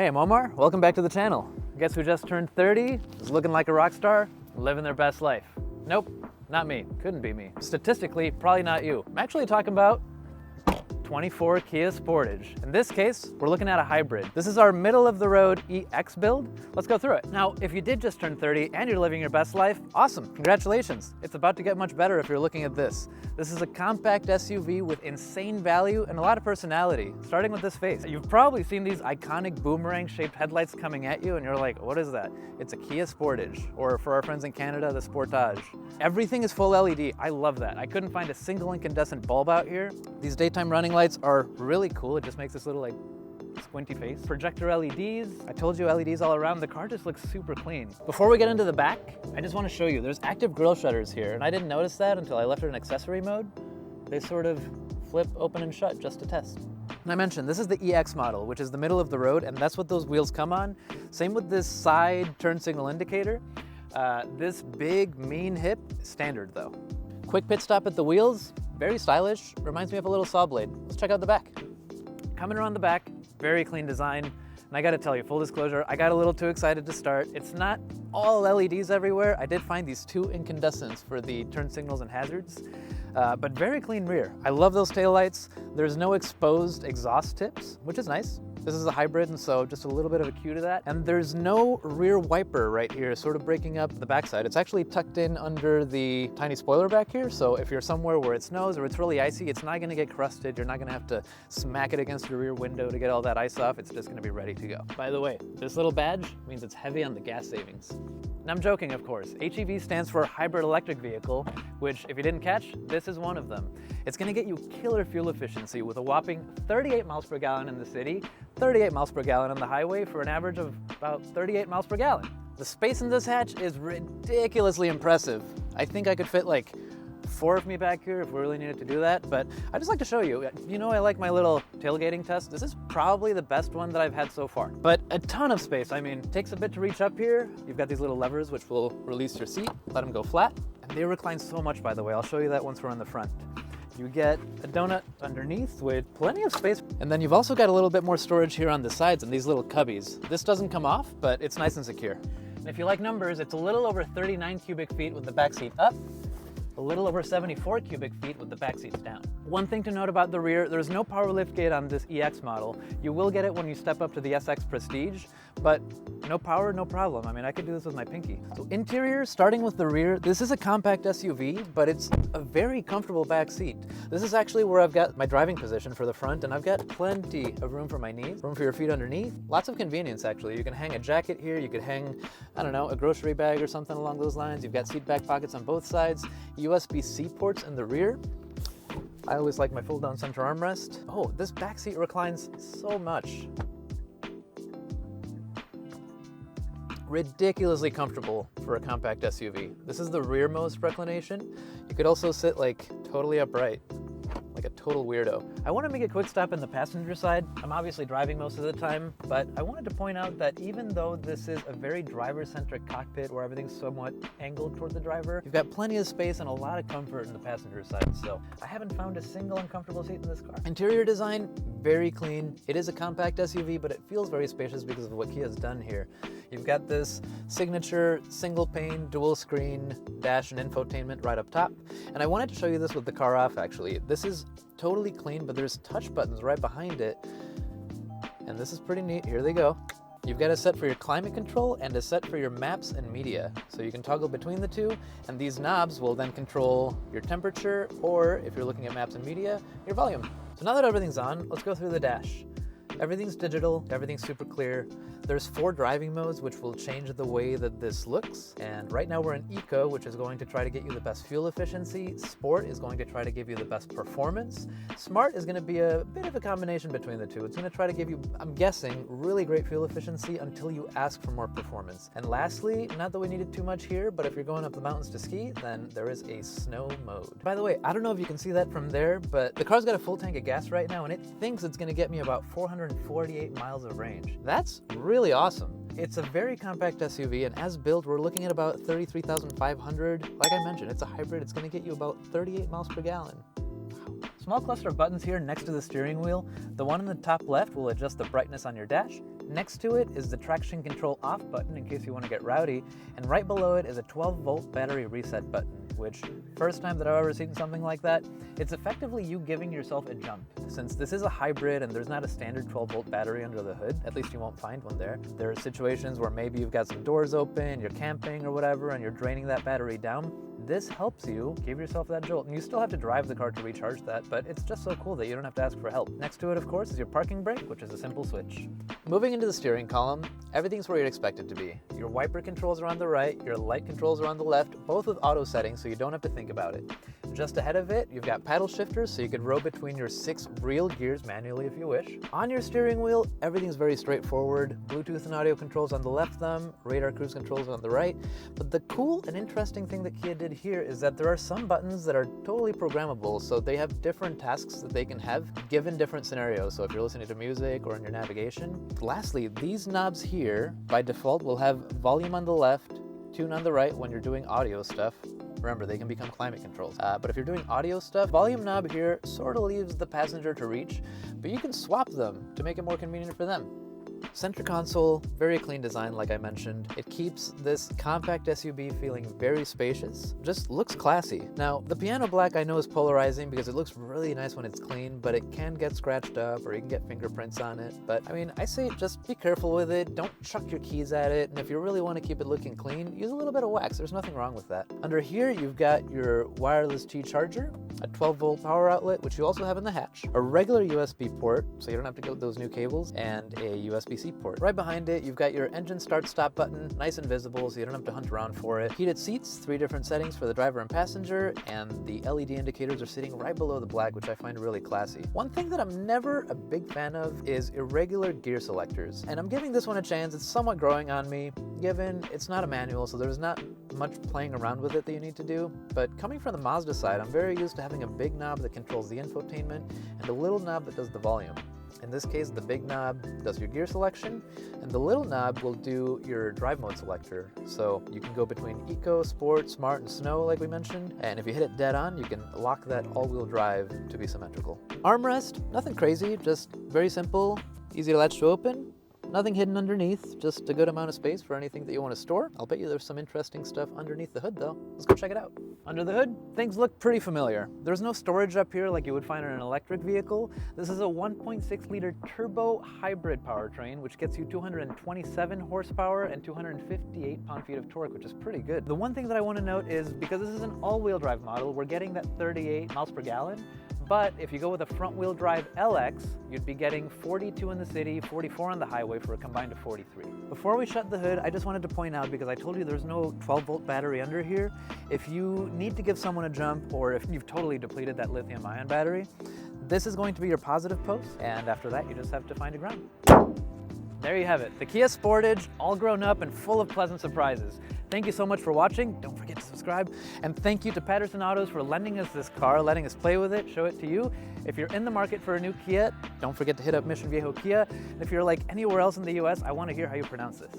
Hey, I'm Omar. Welcome back to the channel. Guess who just turned 30, is looking like a rock star, living their best life? Nope, not me. Couldn't be me. Statistically, probably not you. I'm actually talking about 24 Kia Sportage. In this case, we're looking at a hybrid. This is our middle-of-the-road EX build. Let's go through it. Now, if you did just turn 30 and you're living your best life, awesome, congratulations. It's about to get much better if you're looking at this. This is a compact SUV with insane value and a lot of personality, starting with this face. You've probably seen these iconic boomerang-shaped headlights coming at you and you're like, what is that? It's a Kia Sportage, or for our friends in Canada, the Sportage. Everything is full LED. I love that. I couldn't find a single incandescent bulb out here. These daytime running lights are really cool. It just makes this little like squinty face. Projector LEDs. I told you LEDs all around. The car just looks super clean. Before we get into the back, I just want to show you, there's active grille shutters here, and I didn't notice that until I left it in accessory mode. They sort of flip open and shut just to test. And I mentioned, this is the EX model, which is the middle of the road, and that's what those wheels come on. Same with this side turn signal indicator. This big, mean hip, standard though. Quick pit stop at the wheels, very stylish, reminds me of a little saw blade. Let's check out the back. Coming around the back, very clean design. And I gotta tell you, full disclosure, I got a little too excited to start. It's not all LEDs everywhere. I did find these two incandescents for the turn signals and hazards, but very clean rear. I love those taillights. There's no exposed exhaust tips, which is nice. This is a hybrid, and so just a little bit of a cue to that. And there's no rear wiper right here, sort of breaking up the backside. It's actually tucked in under the tiny spoiler back here, so if you're somewhere where it snows or it's really icy, it's not gonna get crusted. You're not gonna have to smack it against your rear window to get all that ice off. It's just gonna be ready to go. By the way, this little badge means it's heavy on the gas savings. And I'm joking, of course. HEV stands for hybrid electric vehicle, which, if you didn't catch, this is one of them. It's gonna get you killer fuel efficiency with a whopping 38 miles per gallon in the city, 38 miles per gallon on the highway for an average of about 38 miles per gallon. The space in this hatch is ridiculously impressive. I think I could fit like 4 of me back here if we really needed to do that, but I just like to show you. You know, I like my little tailgating test. This is probably the best one that I've had so far. But a ton of space. I mean, takes a bit to reach up here. You've got these little levers which will release your seat, let them go flat. And they recline so much, by the way. I'll show you that once we're on the front. You get a donut underneath with plenty of space. And then you've also got a little bit more storage here on the sides and these little cubbies. This doesn't come off, but it's nice and secure. And if you like numbers, it's a little over 39 cubic feet with the back seat up, a little over 74 cubic feet with the back seats down. One thing to note about the rear, there's no power liftgate on this EX model. You will get it when you step up to the SX Prestige, but no power, no problem. I mean, I could do this with my pinky. So interior, starting with the rear, this is a compact SUV, but it's a very comfortable back seat. This is actually where I've got my driving position for the front, and I've got plenty of room for my knees, room for your feet underneath. Lots of convenience, actually. You can hang a jacket here, you could hang, I don't know, a grocery bag or something along those lines. You've got seat back pockets on both sides, USB-C ports in the rear. I always like my fold-down center armrest. Oh, this back seat reclines so much. Ridiculously comfortable for a compact SUV. This is the rearmost reclination. You could also sit like totally upright, like a total weirdo. I want to make a quick stop in the passenger side. I'm obviously driving most of the time, but I wanted to point out that even though this is a very driver-centric cockpit where everything's somewhat angled toward the driver, you've got plenty of space and a lot of comfort in the passenger side, so I haven't found a single uncomfortable seat in this car. Interior design, very clean. It is a compact SUV, but it feels very spacious because of what Kia's done here. You've got this signature single pane, dual screen dash and infotainment right up top. And I wanted to show you this with the car off, actually. This is totally clean, but there's touch buttons right behind it. And this is pretty neat. Here they go. You've got a set for your climate control and a set for your maps and media. So you can toggle between the two, and these knobs will then control your temperature, or if you're looking at maps and media, your volume. So now that everything's on, let's go through the dash. Everything's digital, everything's super clear. There's 4 driving modes which will change the way that this looks. And right now we're in Eco, which is going to try to get you the best fuel efficiency. Sport is going to try to give you the best performance. Smart is going to be a bit of a combination between the two. It's going to try to give you, I'm guessing, really great fuel efficiency until you ask for more performance. And lastly, not that we needed too much here, but if you're going up the mountains to ski, then there is a snow mode. By the way, I don't know if you can see that from there, but the car's got a full tank of gas right now, and it thinks it's going to get me about 448 miles of range. That's really awesome. It's a very compact SUV, and as built, we're looking at about 33,500. Like I mentioned, it's a hybrid. It's going to get you about 38 miles per gallon. Wow, Small cluster of buttons here next to the steering wheel. The one in the top left will adjust the brightness on your dash. Next to it is the traction control off button in case you want to get rowdy. And right below it is a 12-volt battery reset button, which, first time that I've ever seen something like that, it's effectively you giving yourself a jump. Since this is a hybrid and there's not a standard 12-volt battery under the hood, at least you won't find one there. There are situations where maybe you've got some doors open, you're camping or whatever, and you're draining that battery down. This helps you give yourself that jolt, and you still have to drive the car to recharge that, but it's just so cool that you don't have to ask for help. Next to it, of course, is your parking brake, which is a simple switch. Moving into the steering column, everything's where you'd expect it to be. Your wiper controls are on the right, your light controls are on the left, both with auto settings, so you don't have to think about it. Just ahead of it, you've got paddle shifters, so you can row between your 6 real gears manually if you wish. On your steering wheel, everything's very straightforward. Bluetooth and audio controls on the left thumb, radar cruise controls on the right. But the cool and interesting thing that Kia did here is that there are some buttons that are totally programmable, so they have different tasks that they can have given different scenarios. So if you're listening to music or in your navigation. Lastly, these knobs here, by default, will have volume on the left, tune on the right when you're doing audio stuff. Remember, they can become climate controls. But if you're doing audio stuff, volume knob here sort of leaves the passenger to reach, but you can swap them to make it more convenient for them. Center console, very clean design like I mentioned. It keeps this compact SUV feeling very spacious, just looks classy. Now, the piano black I know is polarizing because it looks really nice when it's clean, but it can get scratched up or you can get fingerprints on it. But I mean, I say just be careful with it, don't chuck your keys at it, and if you really want to keep it looking clean, use a little bit of wax, there's nothing wrong with that. Under here, you've got your wireless T charger, a 12-volt power outlet, which you also have in the hatch, a regular USB port, so you don't have to go with those new cables, and a USB-C port. Right behind it, you've got your engine start-stop button, nice and visible, so you don't have to hunt around for it. Heated seats, 3 different settings for the driver and passenger, and the LED indicators are sitting right below the black, which I find really classy. One thing that I'm never a big fan of is irregular gear selectors, and I'm giving this one a chance. It's somewhat growing on me, given it's not a manual, so there's not much playing around with it that you need to do. But coming from the Mazda side, I'm very used to having a big knob that controls the infotainment and a little knob that does the volume. In this case, the big knob does your gear selection, and the little knob will do your drive mode selector. So you can go between Eco, Sport, Smart, and Snow, like we mentioned. And if you hit it dead on, you can lock that all-wheel drive to be symmetrical. Armrest, nothing crazy, just very simple, easy to latch to open. Nothing hidden underneath, just a good amount of space for anything that you want to store. I'll bet you there's some interesting stuff underneath the hood though. Let's go check it out. Under the hood, things look pretty familiar. There's no storage up here like you would find in an electric vehicle. This is a 1.6 liter turbo hybrid powertrain, which gets you 227 horsepower and 258 pound-feet of torque, which is pretty good. The one thing that I want to note is because this is an all-wheel drive model, we're getting that 38 miles per gallon. But if you go with a front-wheel drive LX, you'd be getting 42 in the city, 44 on the highway for a combined of 43. Before we shut the hood, I just wanted to point out, because I told you there's no 12-volt battery under here, if you need to give someone a jump or if you've totally depleted that lithium-ion battery, this is going to be your positive post, and after that, you just have to find a ground. There you have it, the Kia Sportage, all grown up and full of pleasant surprises. Thank you so much for watching. Don't forget to subscribe. And thank you to Patterson Autos for lending us this car, letting us play with it, show it to you. If you're in the market for a new Kia, don't forget to hit up Mission Viejo Kia. And if you're like anywhere else in the US, I want to hear how you pronounce this.